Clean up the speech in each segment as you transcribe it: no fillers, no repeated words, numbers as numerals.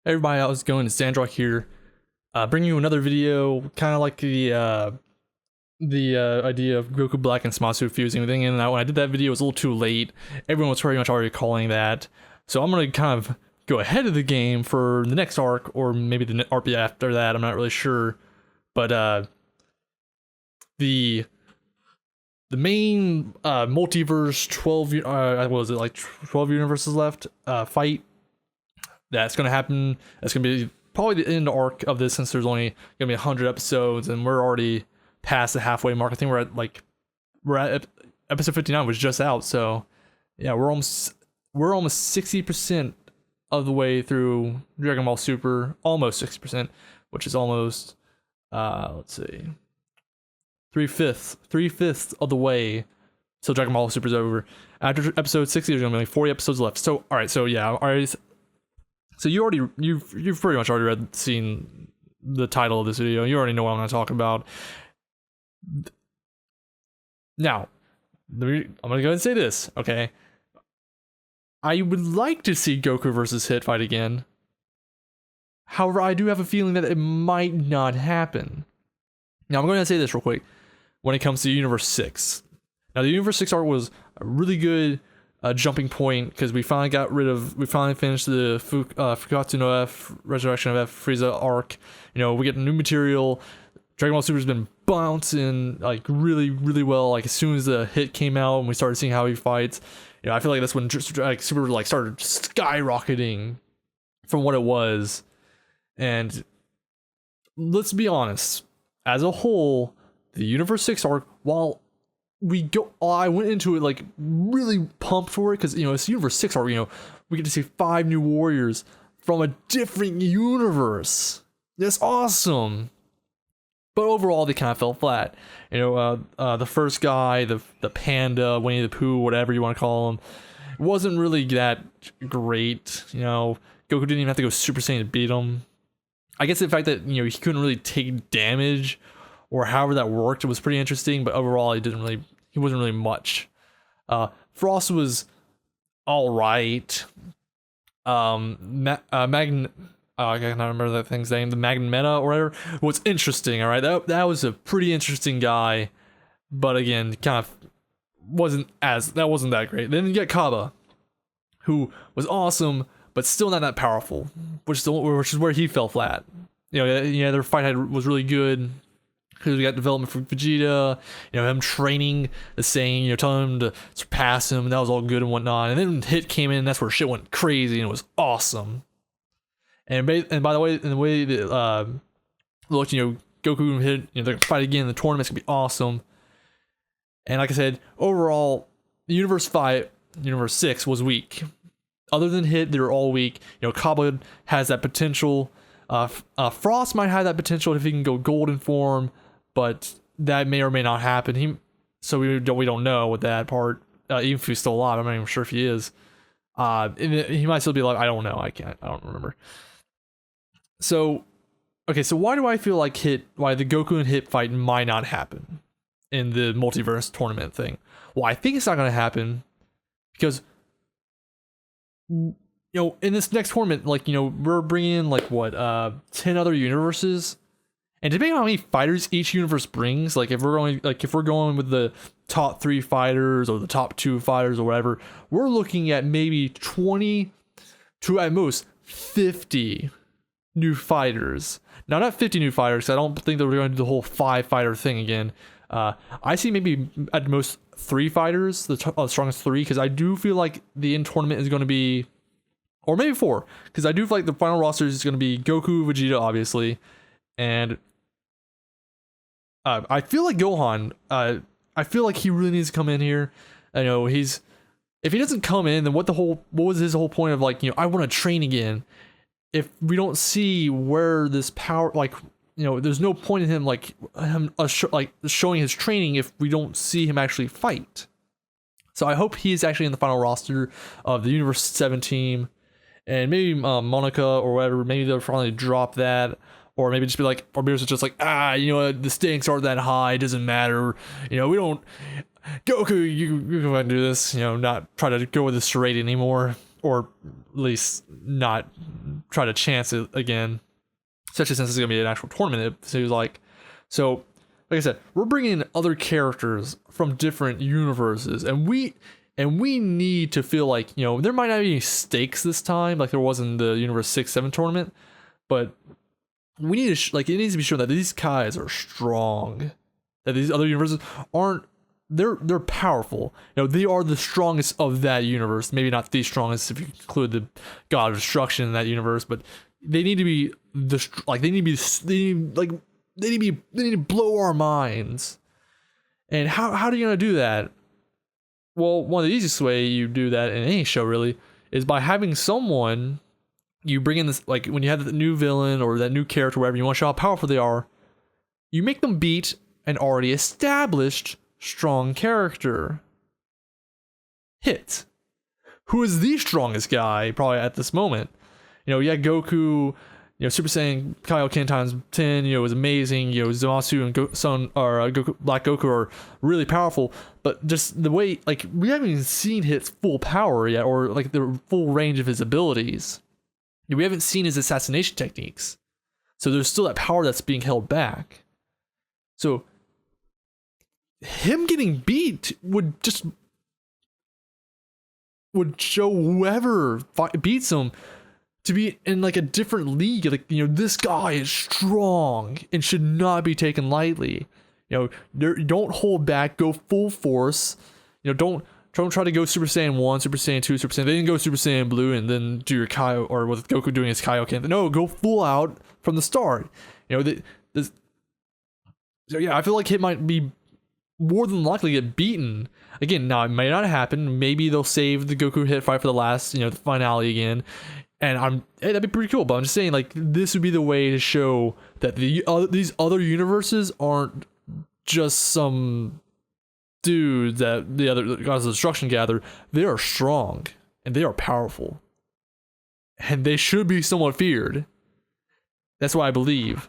Everybody, how's it going? It's Zandrock here, bringing you another video, kind of like the idea of Goku Black and Zamasu fusing thing. And when I did that video, it was a little too late. Everyone was pretty much already calling that, so I'm gonna kind of go ahead of the game for the next arc, or maybe the arc after that. I'm not really sure, but the main multiverse 12 what was it, like 12 universes left fight that's going to happen. That's going to be probably the end arc of this, since there's only going to be 100 episodes and we're already past the halfway mark. I think we're at episode 59, was just out. So yeah, we're almost 60% of the way through Dragon Ball Super, almost 60%, which is almost let's see, three-fifths of the way till Dragon Ball Super's over. After episode 60, there's gonna be like 40 episodes left. So all right, so yeah, all right. So you've pretty much already seen the title of this video. You already know what I'm gonna talk about. Now, I'm gonna go ahead and say this, okay? I would like to see Goku versus Hit fight again. However, I do have a feeling that it might not happen. Now, I'm going to say this real quick when it comes to Universe 6. Now, the Universe 6 arc was a really good jumping point, because we finally finished the Fukatsu no F, Resurrection of F, Frieza arc. You know, we get new material. Dragon Ball Super's been bouncing like really, really well. Like, as soon as the Hit came out and we started seeing how he fights, you know, I feel like that's when like Super like started skyrocketing from what it was. And let's be honest, as a whole, the Universe 6 arc, while I went into it like really pumped for it, because, you know, it's Universe 6 arc, you know, we get to see 5 new warriors from a different universe. That's awesome. But overall, they kind of fell flat. You know, the first guy, the panda, Winnie the Pooh, whatever you want to call him, wasn't really that great. You know, Goku didn't even have to go Super Saiyan to beat him. I guess the fact that, you know, he couldn't really take damage, or however that worked, it was pretty interesting. But overall, he wasn't really much. Frost was all right. I can't remember that thing's name, the Magmeta or whatever, was interesting. All right, that was a pretty interesting guy, but again, kind of wasn't that great. Then you get Kaba, who was awesome, but still not that powerful, which is where he fell flat. You know, yeah, their fight was really good, because we got development from Vegeta, you know, him training the Saiyan, you know, telling him to surpass him, and that was all good and whatnot. And then Hit came in, and that's where shit went crazy, and it was awesome. And by the way, in the way that look, you know, Goku and Hit, you know, they're gonna fight again. The tournament's gonna be awesome. And like I said, overall, the Universe 6 was weak. Other than Hit, they were all weak. You know, Kaba has that potential. Frost might have that potential if he can go golden form, but that may or may not happen. So we don't know with that part. Even if he's still alive, I'm not even sure if he is. He might still be alive. I don't know. I don't remember. So, okay, so why do I feel like why the Goku and Hit fight might not happen in the multiverse tournament thing? Well, I think it's not going to happen because, you know, in this next tournament, like, you know, we're bringing in like 10 other universes, and depending on how many fighters each universe brings, like if we're going with the top 3 fighters or the top 2 fighters or whatever, we're looking at maybe 20 to at most 50 new fighters. Now, not 50 new fighters, I don't think that we're going to do the whole 5 fighter thing again. I see maybe at most 3 fighters, the strongest 3, because I do feel like the end tournament is going to be, or maybe 4, because I do feel like the final roster is going to be Goku, Vegeta, obviously, and I feel like Gohan, I feel like he really needs to come in here. I know if he doesn't come in, then what was his whole point of, like, you know, I want to train again? If we don't see where this power, like, you know, there's no point in him, like, showing his training if we don't see him actually fight. So I hope he's actually in the final roster of the Universe 7 team, and maybe Monica or whatever, maybe they'll finally drop that. Or maybe just be like, or maybe it's just like, you know, the stakes aren't that high, it doesn't matter. You know, we don't, Goku, you go ahead and do this, you know, not try to go with the charade anymore. or at least not try to chance it again, especially since it's gonna be an actual tournament. So he was like, so like I said, we're bringing in other characters from different universes, and we need to feel like, you know, there might not be any stakes this time like there was in the Universe 6-7 tournament, but we need to like, it needs to be shown that these guys are strong, that these other universes aren't, they're powerful. You know, they are the strongest of that universe. Maybe not the strongest if you include the God of Destruction in that universe, but they need to be they need to blow our minds. And how are you gonna do that? Well, one of the easiest way you do that in any show really is by having someone, you bring in this, like when you have the new villain or that new character, whatever, you want to show how powerful they are, you make them beat an already established strong character. Hit. Who is the strongest guy probably at this moment? You know, yeah, Goku, you know, Super Saiyan Kaioken times 10, you know, was amazing. You know, Zamasu and Goku, Black Goku are really powerful, but just the way, like, we haven't even seen Hit's full power yet, or like the full range of his abilities. We haven't seen his assassination techniques, so there's still that power that's being held back. So him getting beat would show whoever beats him to be in like a different league. Like, you know, this guy is strong and should not be taken lightly. You know, don't hold back, go full force. You know, don't try to go Super Saiyan 1, Super Saiyan 2, Super Saiyan. They didn't go Super Saiyan Blue and then do your Kaio, or with Goku doing his Kaioken. No, go full out from the start. You know, so yeah, I feel like Hit might be more than likely get beaten again. Now it may not happen. Maybe they'll save the Goku Hit fight for the last, you know, the finale again. And hey, that'd be pretty cool. But I'm just saying, like, this would be the way to show that these other universes aren't just some dudes that the other Gods of Destruction gather. They are strong and they are powerful, and they should be somewhat feared. That's what I believe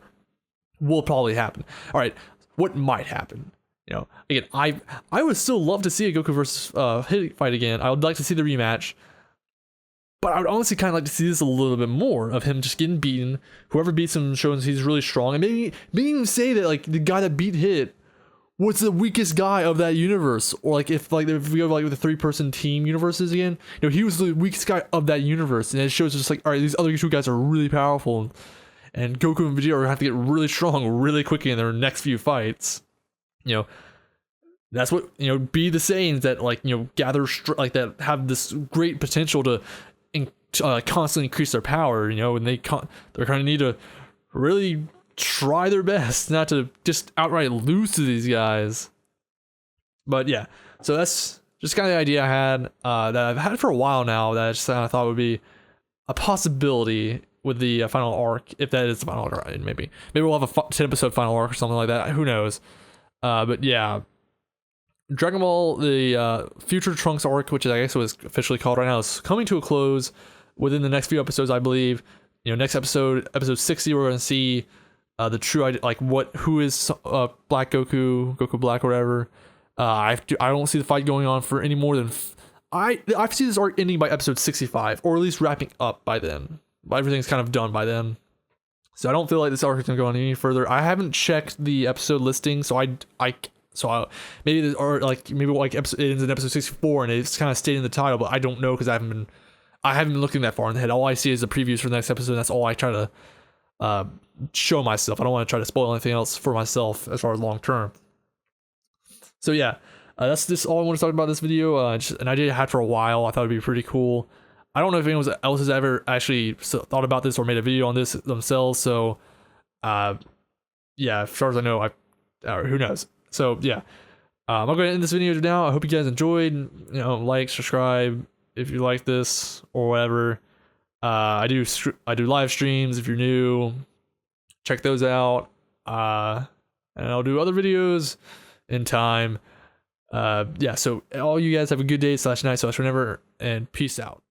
will probably happen. All right, what might happen? You know, again, I would still love to see a Goku versus Hit fight again. I would like to see the rematch, but I would honestly kind of like to see this a little bit more of him just getting beaten. Whoever beats him shows he's really strong, and maybe even say that like the guy that beat Hit was the weakest guy of that universe, or like if we go like with the 3-person team universes again, you know, he was the weakest guy of that universe, and it shows just like, all right, these other two guys are really powerful, and Goku and Vegeta are gonna have to get really strong really quickly in their next few fights. You know, that's what, you know, be the Saiyans that, like, you know, gather like that have this great potential to constantly increase their power. You know, and they're gonna need to really try their best not to just outright lose to these guys. But yeah, so that's just kind of the idea I had, that I've had for a while now, that I just kind of thought would be a possibility with the final arc, if that is the final arc. Right? Maybe we'll have a 10-episode final arc or something like that. Who knows? But yeah, Dragon Ball, the Future Trunks arc, which I guess was officially called right now, is coming to a close within the next few episodes, I believe. You know, next episode 60, we're gonna see the true idea, like who is Black Goku, Goku Black, or whatever. I don't see the fight going on for any more than I see this arc ending by episode 65, or at least wrapping up by then. Everything's kind of done by then. So I don't feel like this arc is gonna go on any further. I haven't checked the episode listing, so maybe episode, it ends in episode 64 and it's kind of stated in the title, but I don't know because I haven't been looking that far in the head. All I see is the previews for the next episode, and that's all I try to show myself. I don't want to try to spoil anything else for myself as far as long term. So yeah, that's just all I want to talk about this video. Just an idea I had for a while. I thought it'd be pretty cool. I don't know if anyone else has ever actually thought about this or made a video on this themselves. So, yeah, as far as I know, who knows? So yeah, I'm going to end this video now. I hope you guys enjoyed. You know, like, subscribe if you like this or whatever. I do live streams. If you're new, check those out. And I'll do other videos in time. Yeah. So all you guys have a good day / night / whenever, and peace out.